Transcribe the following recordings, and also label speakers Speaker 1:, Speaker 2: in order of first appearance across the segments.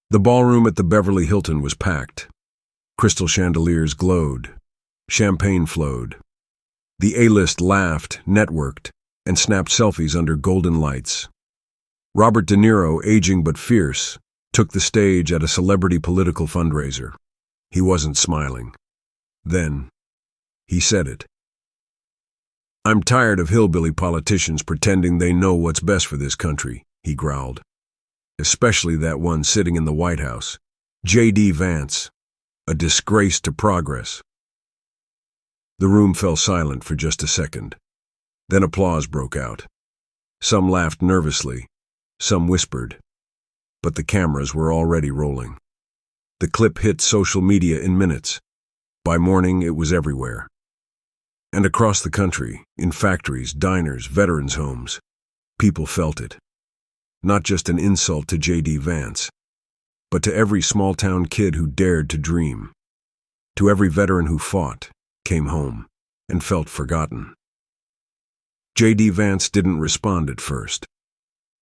Speaker 1: The ballroom at the Beverly Hilton was packed. Crystal chandeliers glowed. Champagne flowed. The A-list laughed, networked, and snapped selfies under golden lights. Robert De Niro, aging but fierce, took the stage at a celebrity political fundraiser. He wasn't smiling. Then, he said it. "I'm tired of hillbilly politicians pretending they know what's best for this country," he growled. "Especially that one sitting in the White House, J.D. Vance, a disgrace to progress." The room fell silent for just a second. Then applause broke out. Some laughed nervously, some whispered. But the cameras were already rolling. The clip hit social media in minutes. By morning, it was everywhere. And across the country, in factories, diners, veterans' homes, people felt it. Not just an insult to J.D. Vance, but to every small-town kid who dared to dream. To every veteran who fought, came home, and felt forgotten. J.D. Vance didn't respond at first.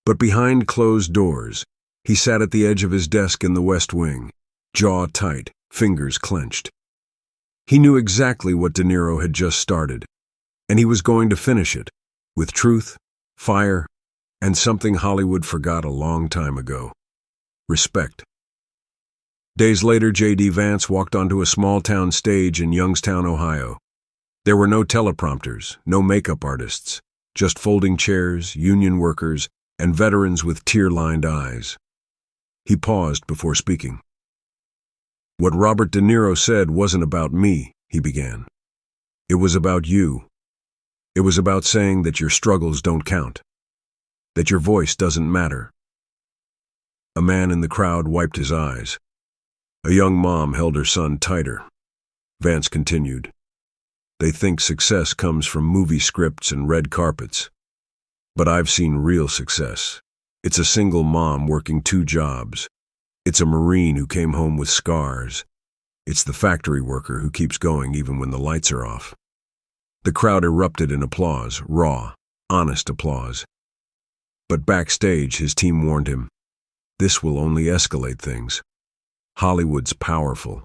Speaker 1: But behind closed doors, he sat at the edge of his desk in the West Wing, jaw tight, fingers clenched. He knew exactly what De Niro had just started, and he was going to finish it, with truth, fire, and something Hollywood forgot a long time ago: respect. Days later, J.D. Vance walked onto a small-town stage in Youngstown, Ohio. There were no teleprompters, no makeup artists, just folding chairs, union workers, and veterans with tear-lined eyes. He paused before speaking. "What Robert De Niro said wasn't about me," he began. "It was about you. It was about saying that your struggles don't count, that your voice doesn't matter." A man in the crowd wiped his eyes. A young mom held her son tighter. Vance continued. "They think success comes from movie scripts and red carpets. But I've seen real success. It's a single mom working 2 jobs. It's a Marine who came home with scars. It's the factory worker who keeps going even when the lights are off." The crowd erupted in applause, raw, honest applause. But backstage, his team warned him, "This will only escalate things. Hollywood's powerful."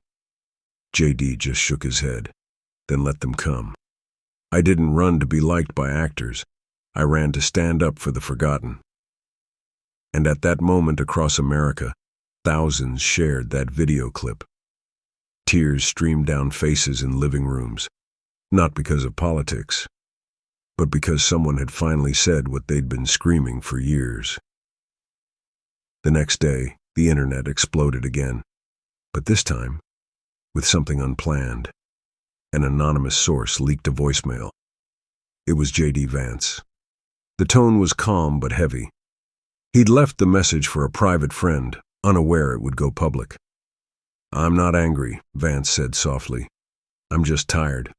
Speaker 1: J.D. just shook his head, then let them come. "I didn't run to be liked by actors. I ran to stand up for the forgotten." And at that moment across America, thousands shared that video clip. Tears streamed down faces in living rooms, not because of politics, but because someone had finally said what they'd been screaming for years. The next day, the internet exploded again, but this time, with something unplanned. An anonymous source leaked a voicemail. It was J.D. Vance. The tone was calm but heavy. He'd left the message for a private friend, unaware it would go public. "I'm not angry," Vance said softly. "I'm just tired.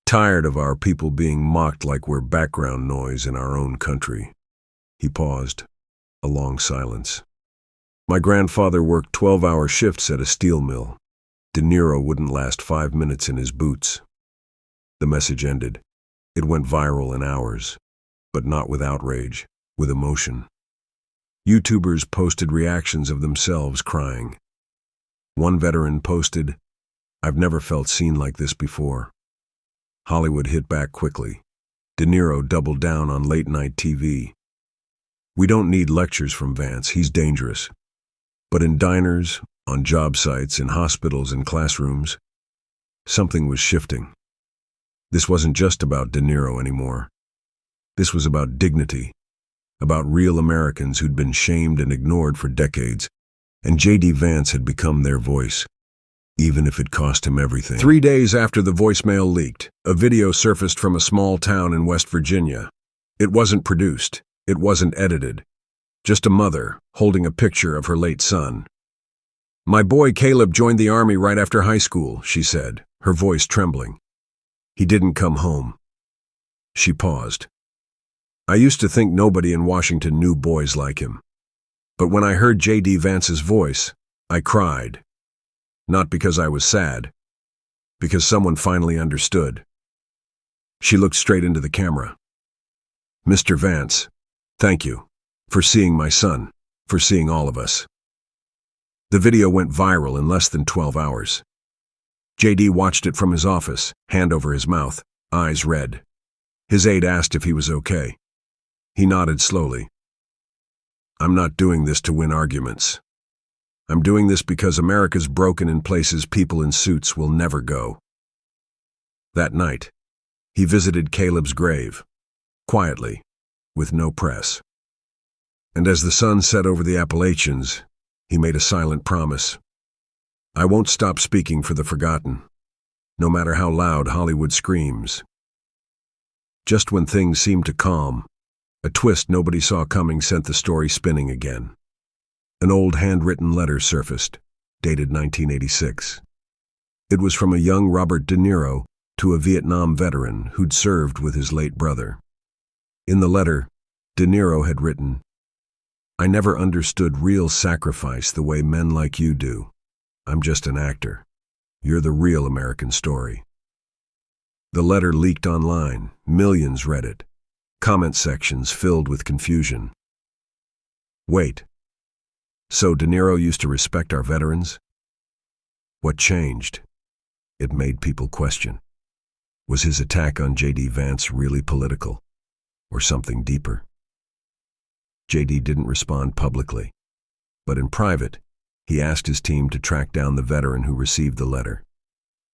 Speaker 1: Tired of our people being mocked like we're background noise in our own country." He paused. A long silence. "My grandfather worked 12-hour shifts at a steel mill. De Niro wouldn't last 5 minutes in his boots." The message ended. It went viral in hours, but not with outrage, with emotion. YouTubers posted reactions of themselves crying. One veteran posted, "I've never felt seen like this before." Hollywood hit back quickly. De Niro doubled down on late-night TV. "We don't need lectures from Vance, he's dangerous." But in diners, on job sites, in hospitals and classrooms, something was shifting. This wasn't just about De Niro anymore. This was about dignity, about real Americans who'd been shamed and ignored for decades, and J.D. Vance had become their voice, even if it cost him everything. 3 days after the voicemail leaked, a video surfaced from a small town in West Virginia. It wasn't produced. It wasn't edited. Just a mother holding a picture of her late son. "My boy Caleb joined the Army right after high school," she said, her voice trembling. "He didn't come home." She paused. "I used to think nobody in Washington knew boys like him. But when I heard J.D. Vance's voice, I cried. Not because I was sad, because someone finally understood." She looked straight into the camera. "Mr. Vance, thank you for seeing my son, for seeing all of us." The video went viral in less than 12 hours. JD watched it from his office, hand over his mouth, eyes red. His aide asked if he was okay. He nodded slowly. "I'm not doing this to win arguments. I'm doing this because America's broken in places people in suits will never go." That night, he visited Caleb's grave, quietly, with no press. And as the sun set over the Appalachians, he made a silent promise. "I won't stop speaking for the forgotten, no matter how loud Hollywood screams." Just when things seemed to calm, a twist nobody saw coming sent the story spinning again. An old handwritten letter surfaced, dated 1986. It was from a young Robert De Niro to a Vietnam veteran who'd served with his late brother. In the letter, De Niro had written, "I never understood real sacrifice the way men like you do. I'm just an actor. You're the real American story." The letter leaked online. Millions read it. Comment sections filled with confusion. Wait. So De Niro used to respect our veterans? What changed? It made people question. Was his attack on J.D. Vance really political? Or something deeper? J.D. didn't respond publicly. But in private, he asked his team to track down the veteran who received the letter.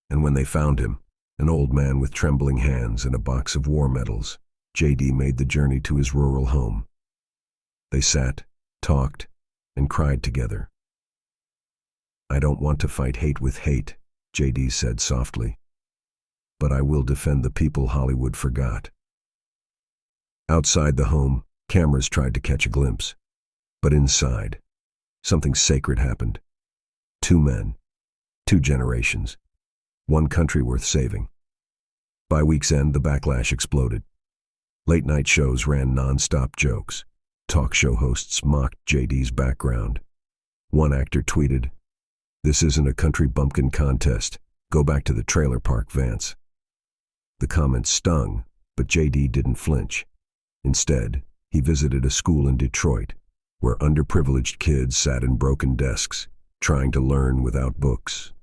Speaker 1: And when they found him, an old man with trembling hands and a box of war medals, J.D. made the journey to his rural home. They sat, talked, and cried together. "I don't want to fight hate with hate," J.D. said softly. "But I will defend the people Hollywood forgot." Outside the home, cameras tried to catch a glimpse. But inside, something sacred happened. Two men, two generations, one country worth saving. By week's end, the backlash exploded. Late-night shows ran non-stop jokes. Talk show hosts mocked JD's background. One actor tweeted, "This isn't a country bumpkin contest. Go back to the trailer park, Vance." The comments stung, but JD didn't flinch. Instead, he visited a school in Detroit, where underprivileged kids sat in broken desks, trying to learn without books.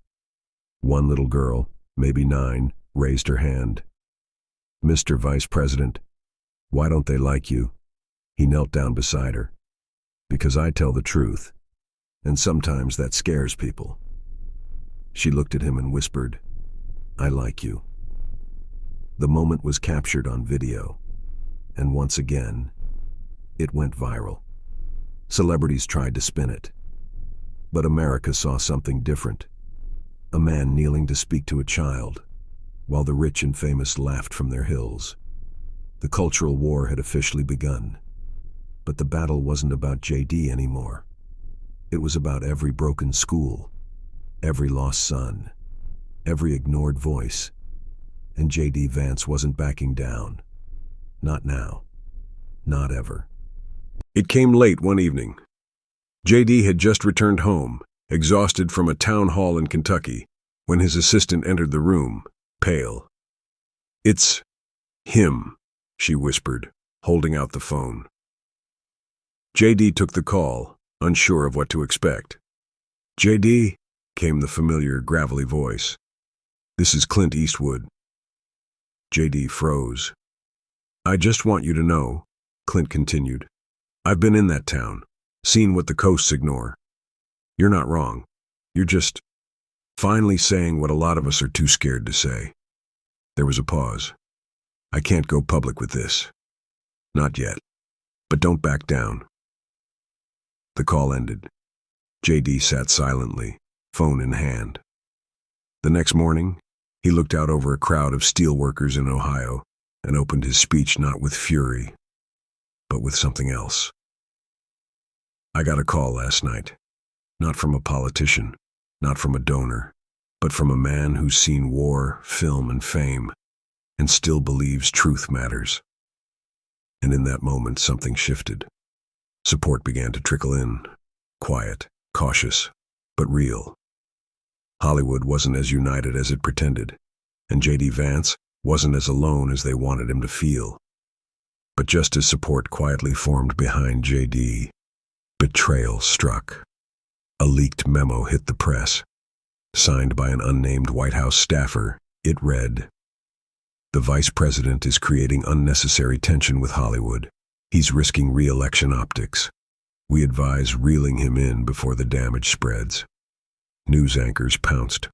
Speaker 1: One little girl, maybe 9, raised her hand. "Mr. Vice President, why don't they like you?" He knelt down beside her. "Because I tell the truth, and sometimes that scares people." She looked at him and whispered, "I like you." The moment was captured on video, and once again, it went viral. Celebrities tried to spin it. But America saw something different. A man kneeling to speak to a child, while the rich and famous laughed from their hills. The cultural war had officially begun. But the battle wasn't about JD anymore. It was about every broken school, every lost son, every ignored voice. And JD Vance wasn't backing down. Not now. Not ever. It came late one evening. JD had just returned home, exhausted from a town hall in Kentucky, when his assistant entered the room, pale. "It's him," she whispered, holding out the phone. JD took the call, unsure of what to expect. "JD," came the familiar, gravelly voice. "This is Clint Eastwood." JD froze. "I just want you to know," Clint continued, "I've been in that town, seen what the coasts ignore. You're not wrong. You're just finally saying what a lot of us are too scared to say." There was a pause. "I can't go public with this. Not yet. But don't back down." The call ended. JD sat silently, phone in hand. The next morning, he looked out over a crowd of steelworkers in Ohio and opened his speech not with fury, but with something else. "I got a call last night. Not from a politician, not from a donor, but from a man who's seen war, film, and fame, and still believes truth matters." And in that moment, something shifted. Support began to trickle in, quiet, cautious, but real. Hollywood wasn't as united as it pretended, and J.D. Vance wasn't as alone as they wanted him to feel. But just as support quietly formed behind J.D., betrayal struck. A leaked memo hit the press. Signed by an unnamed White House staffer, it read, "The vice president is creating unnecessary tension with Hollywood. He's risking re-election optics. We advise reeling him in before the damage spreads." News anchors pounced.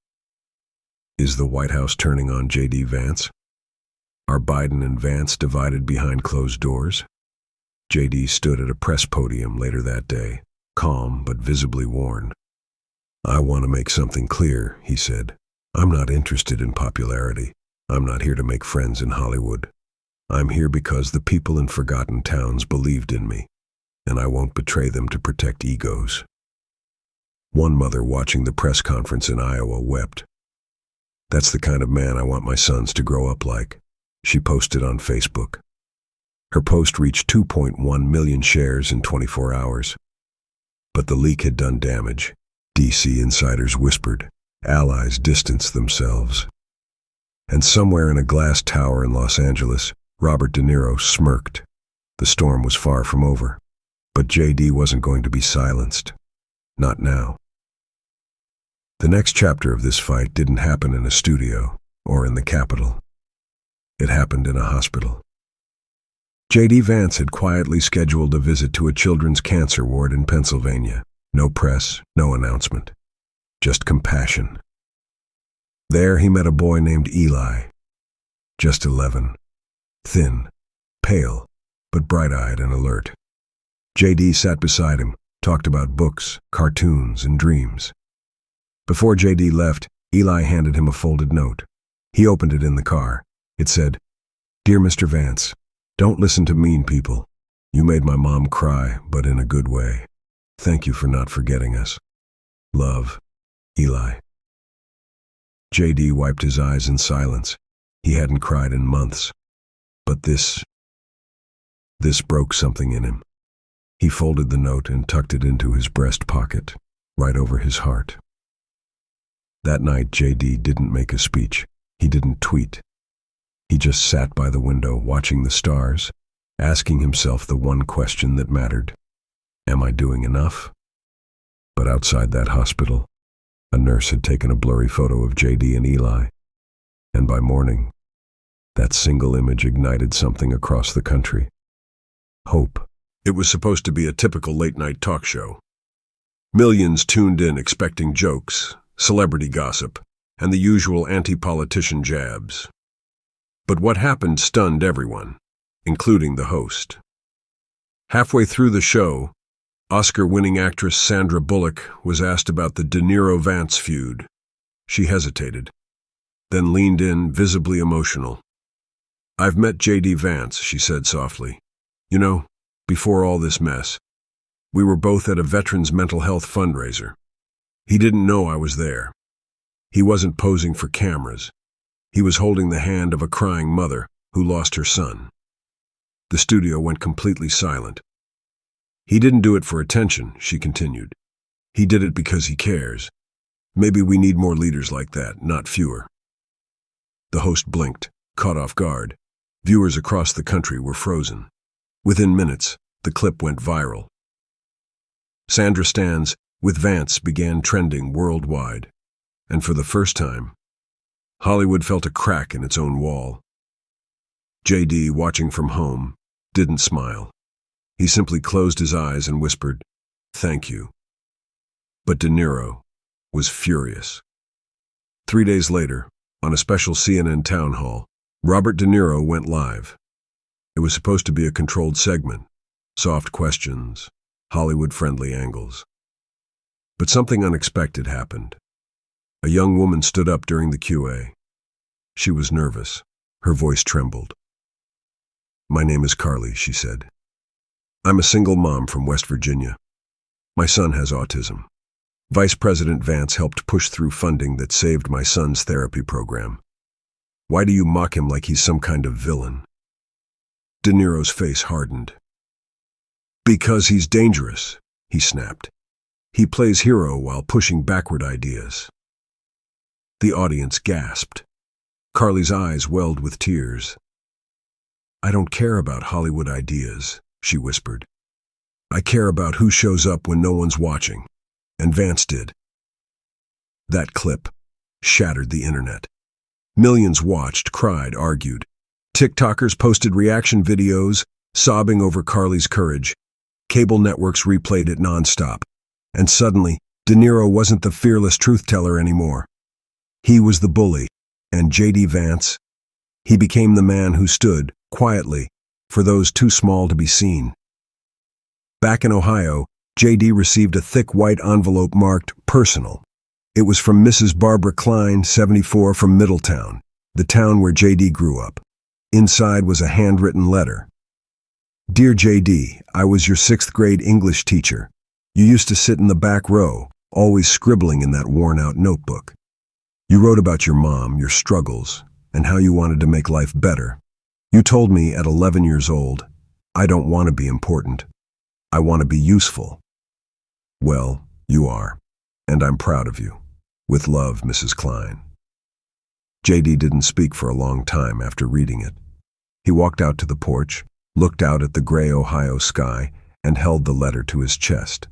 Speaker 1: Is the White House turning on J.D. Vance? Are Biden and Vance divided behind closed doors? J.D. stood at a press podium later that day, calm but visibly worn. "I want to make something clear," he said. "I'm not interested in popularity. I'm not here to make friends in Hollywood. I'm here because the people in forgotten towns believed in me, and I won't betray them to protect egos." One mother watching the press conference in Iowa wept. "That's the kind of man I want my sons to grow up like," she posted on Facebook. Her post reached 2.1 million shares in 24 hours. But the leak had done damage. DC insiders whispered. Allies distanced themselves. And somewhere in a glass tower in Los Angeles, Robert De Niro smirked. The storm was far from over. But JD wasn't going to be silenced. Not now. The next chapter of this fight didn't happen in a studio or in the Capitol. It happened in a hospital. J.D. Vance had quietly scheduled a visit to a children's cancer ward in Pennsylvania. No press, no announcement. Just compassion. There he met a boy named Eli. Just 11. Thin, pale, but bright-eyed and alert. J.D. sat beside him, talked about books, cartoons, and dreams. Before J.D. left, Eli handed him a folded note. He opened it in the car. It said, "Dear Mr. Vance, don't listen to mean people. You made my mom cry, but in a good way. Thank you for not forgetting us. Love, Eli." J.D. wiped his eyes in silence. He hadn't cried in months. But this broke something in him. He folded the note and tucked it into his breast pocket, right over his heart. That night, J.D. didn't make a speech. He didn't tweet. He just sat by the window watching the stars, asking himself the one question that mattered. Am I doing enough? But outside that hospital, a nurse had taken a blurry photo of J.D. and Eli. And by morning, that single image ignited something across the country. Hope. It was supposed to be a typical late-night talk show. Millions tuned in expecting jokes, celebrity gossip, and the usual anti-politician jabs. But what happened stunned everyone, including the host. Halfway through the show, Oscar-winning actress Sandra Bullock was asked about the De Niro-Vance feud. She hesitated, then leaned in, visibly emotional. "I've met J.D. Vance," she said softly. "You know, before all this mess, we were both at a veterans' mental health fundraiser. He didn't know I was there. He wasn't posing for cameras. He was holding the hand of a crying mother who lost her son." The studio went completely silent. "He didn't do it for attention," she continued. "He did it because he cares. Maybe we need more leaders like that, not fewer." The host blinked, caught off guard. Viewers across the country were frozen. Within minutes, the clip went viral. Sandra Stands with Vance began trending worldwide. And for the first time, Hollywood felt a crack in its own wall. J.D., watching from home, didn't smile. He simply closed his eyes and whispered, "Thank you." But De Niro was furious. 3 days later, on a special CNN town hall, Robert De Niro went live. It was supposed to be a controlled segment, soft questions, Hollywood-friendly angles. But something unexpected happened. A young woman stood up during the Q&A. She was nervous. Her voice trembled. "My name is Carly," she said. "I'm a single mom from West Virginia. My son has autism. Vice President Vance helped push through funding that saved my son's therapy program. Why do you mock him like he's some kind of villain?" De Niro's face hardened. "Because he's dangerous," he snapped. "He plays hero while pushing backward ideas." The audience gasped. Carly's eyes welled with tears. "I don't care about Hollywood ideas," she whispered. "I care about who shows up when no one's watching. and Vance did. That clip shattered the internet. Millions watched, cried, argued. TikTokers posted reaction videos, sobbing over Carly's courage. Cable networks replayed it nonstop. And suddenly, De Niro wasn't the fearless truth-teller anymore. He was the bully, and J.D. Vance, he became the man who stood, quietly, for those too small to be seen. Back in Ohio, J.D. received a thick white envelope marked personal. It was from Mrs. Barbara Klein, 74, from Middletown, the town where J.D. grew up. Inside was a handwritten letter. Dear J.D., I was your 6th grade English teacher. You used to sit in the back row, always scribbling in that worn-out notebook. You wrote about your mom, your struggles, and how you wanted to make life better. You told me at 11 years old, I don't want to be important. I want to be useful. Well, you are, and I'm proud of you. With love, Mrs. Klein. J.D. didn't speak for a long time after reading it. He walked out to the porch, looked out at the gray Ohio sky, and held the letter to his chest.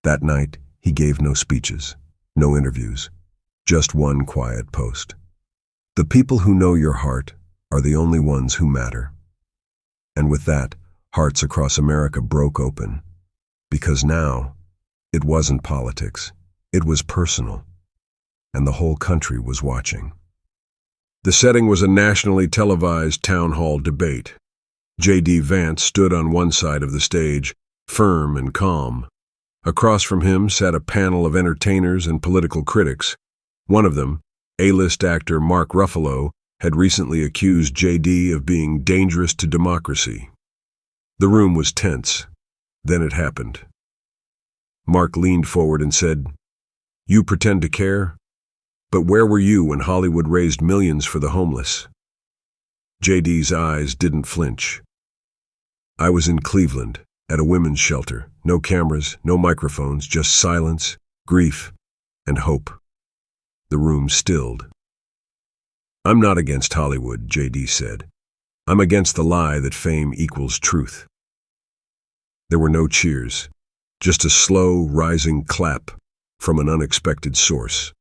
Speaker 1: That night, he gave no speeches, no interviews, just one quiet post. The people who know your heart are the only ones who matter. And with that, hearts across America broke open. Because now, it wasn't politics, it was personal. And the whole country was watching. The setting was a nationally televised town hall debate. J.D. Vance stood on one side of the stage, firm and calm. Across from him sat a panel of entertainers and political critics. One of them, A-list actor Mark Ruffalo, had recently accused J.D. of being dangerous to democracy. The room was tense. Then it happened. Mark leaned forward and said, "You pretend to care? But where were you when Hollywood raised millions for the homeless?" J.D.'s eyes didn't flinch. "I was in Cleveland, at a women's shelter. No cameras, no microphones, just silence, grief, and hope." The room stilled. "I'm not against Hollywood," J.D. said. "I'm against the lie that fame equals truth." There were no cheers, just a slow, rising clap from an unexpected source.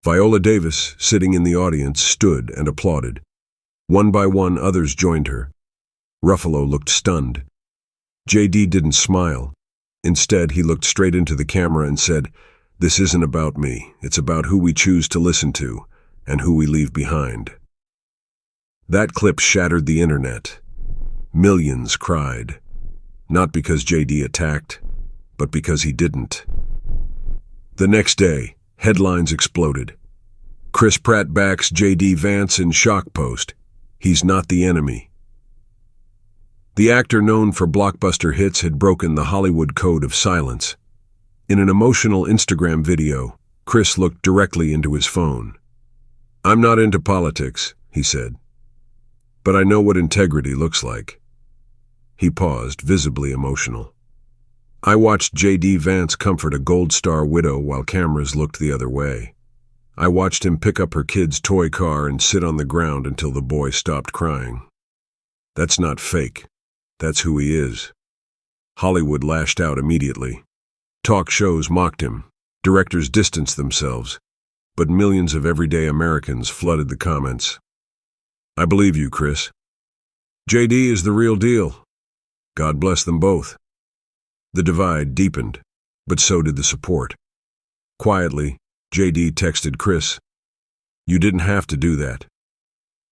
Speaker 1: Viola Davis, sitting in the audience, stood and applauded. One by one, others joined her. Ruffalo looked stunned. J.D. didn't smile. Instead, he looked straight into the camera and said, "This isn't about me. It's about who we choose to listen to and who we leave behind." That clip shattered the internet. Millions cried. Not because J.D. attacked, but because he didn't. The next day, headlines exploded. Chris Pratt backs J.D. Vance in shock post. He's not the enemy. The actor known for blockbuster hits had broken the Hollywood code of silence. In an emotional Instagram video, Chris looked directly into his phone. "I'm not into politics," he said, "but I know what integrity looks like." He paused, visibly emotional. "I watched J.D. Vance comfort a Gold Star widow while cameras looked the other way. I watched him pick up her kid's toy car and sit on the ground until the boy stopped crying. That's not fake. That's who he is." Hollywood lashed out immediately. Talk shows mocked him. Directors distanced themselves. But millions of everyday Americans flooded the comments. "I believe you, Chris. J.D. is the real deal. God bless them both." The divide deepened, but so did the support. Quietly, J.D. texted Chris, "You didn't have to do that."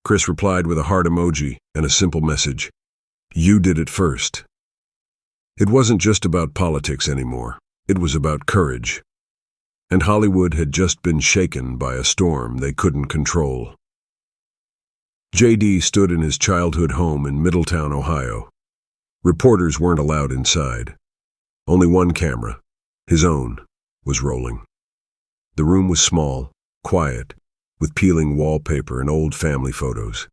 Speaker 1: Chris replied with a heart emoji and a simple message, "You did it first." It wasn't just about politics anymore. It was about courage. And Hollywood had just been shaken by a storm they couldn't control. J.D. stood in his childhood home in Middletown, Ohio. Reporters weren't allowed inside. Only one camera, his own, was rolling. The room was small, quiet, with peeling wallpaper and old family photos.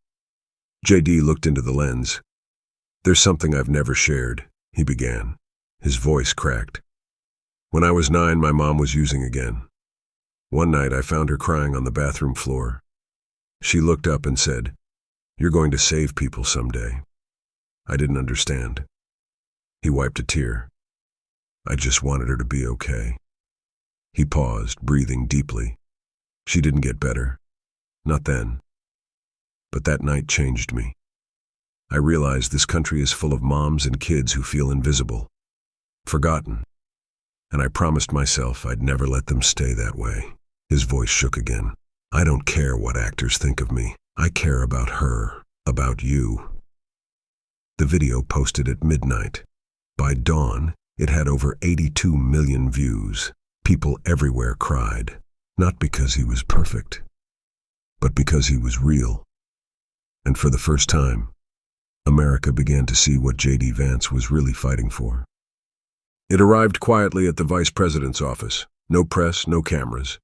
Speaker 1: J.D. looked into the lens. "There's something I've never shared," he began. His voice cracked. "When I was 9, my mom was using again. One night I found her crying on the bathroom floor. She looked up and said, 'You're going to save people someday.' I didn't understand." He wiped a tear. "I just wanted her to be okay." He paused, breathing deeply. She didn't get better. Not then. But that night changed me. I realized this country is full of moms and kids who feel invisible, forgotten, and I promised myself I'd never let them stay that way. His voice shook again. I don't care what actors think of me. I care about her, about you. The video posted at midnight. By dawn, it had over 82 million views. People everywhere cried, not because he was perfect, but because he was real. And for the first time, America began to see what J.D. Vance was really fighting for. It arrived quietly at the vice president's office. No press, no cameras.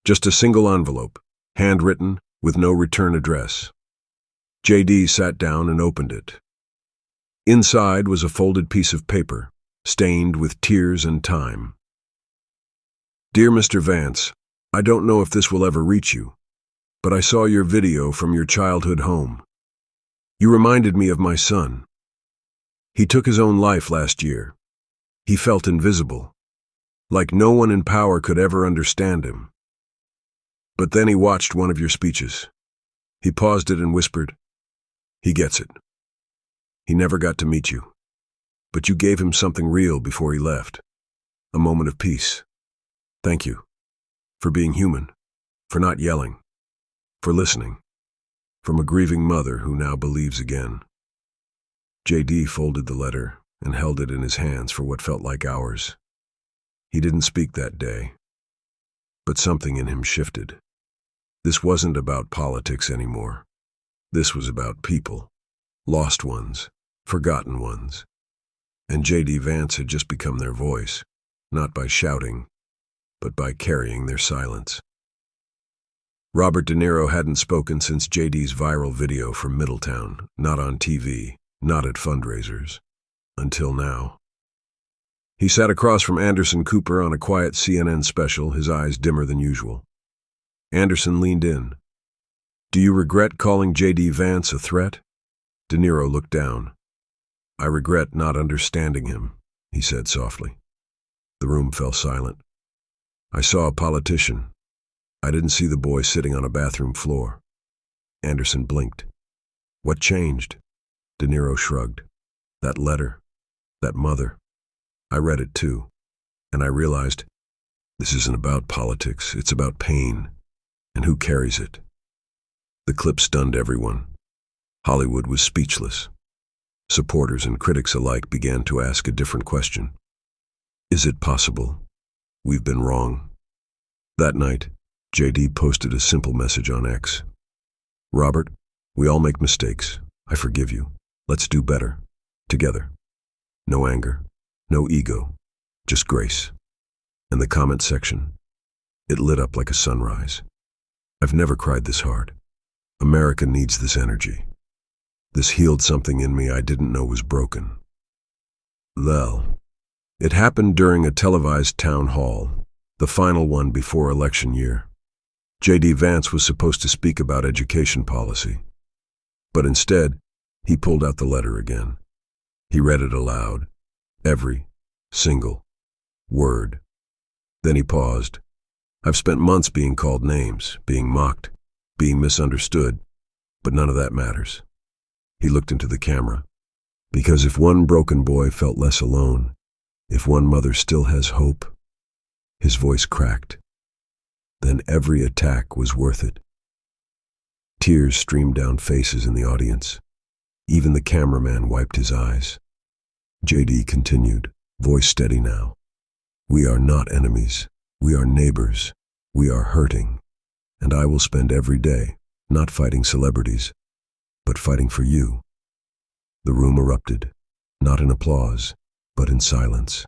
Speaker 1: Just a single envelope, handwritten, with no return address. J.D. sat down and opened it. Inside was a folded piece of paper, stained with tears and time. Dear Mr. Vance, I don't know if this will ever reach you, but I saw your video from your childhood home. You reminded me of my son. He took his own life last year. He felt invisible, like no one in power could ever understand him. But then he watched one of your speeches. He paused it and whispered, he gets it. He never got to meet you, but you gave him something real before he left, a moment of peace. Thank you for being human, for not yelling, for listening, from a grieving mother who now believes again. J.D. folded the letter and held it in his hands for what felt like hours. He didn't speak that day, but something in him shifted. This wasn't about politics anymore. This was about people, lost ones, forgotten ones. And J.D. Vance had just become their voice, not by shouting, but by carrying their silence. Robert De Niro hadn't spoken since J.D.'s viral video from Middletown, not on TV, not at fundraisers, until now. He sat across from Anderson Cooper on a quiet CNN special, his eyes dimmer than usual. Anderson leaned in. Do you regret calling J.D. Vance a threat? De Niro looked down. I regret not understanding him, he said softly. The room fell silent. I saw a politician. I didn't see the boy sitting on a bathroom floor. Anderson blinked. What changed? De Niro shrugged. That letter. That mother. I read it too. And I realized, this isn't about politics, it's about pain. And who carries it? The clip stunned everyone. Hollywood was speechless. Supporters and critics alike began to ask a different question. Is it possible we've been wrong? That night, J.D. posted a simple message on X. Robert, we all make mistakes. I forgive you. Let's do better. Together. No anger. No ego. Just grace. And the comment section, it lit up like a sunrise. I've never cried this hard. America needs this energy. This healed something in me I didn't know was broken. Well, it happened during a televised town hall, the final one before election year. J.D. Vance was supposed to speak about education policy. But instead, he pulled out the letter again. He read it aloud, every single word. Then he paused. I've spent months being called names, being mocked, being misunderstood, but none of that matters. He looked into the camera. Because if one broken boy felt less alone, if one mother still has hope, his voice cracked, then every attack was worth it. Tears streamed down faces in the audience. Even the cameraman wiped his eyes. J.D. continued, voice steady now. We are not enemies. We are neighbors. We are hurting. And I will spend every day not fighting celebrities, but fighting for you. The room erupted, not in applause, but in silence.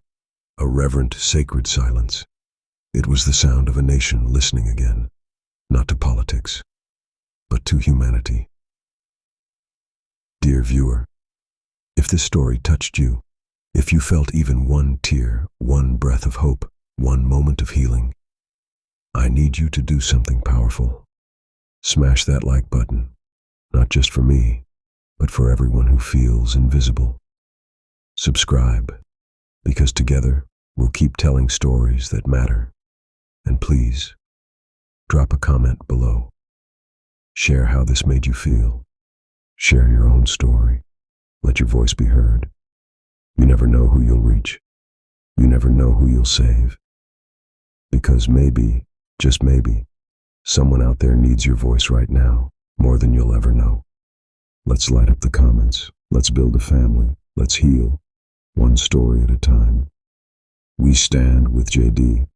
Speaker 1: A reverent, sacred silence. It was the sound of a nation listening again, not to politics, but to humanity. Dear viewer, if this story touched you, if you felt even one tear, one breath of hope, one moment of healing, I need you to do something powerful. Smash that like button, not just for me, but for everyone who feels invisible. Subscribe, because together we'll keep telling stories that matter. And please, drop a comment below. Share how this made you feel. Share your own story. Let your voice be heard. You never know who you'll reach. You never know who you'll save. Because maybe, just maybe, someone out there needs your voice right now, more than you'll ever know. Let's light up the comments. Let's build a family. Let's heal, one story at a time. We stand with JD.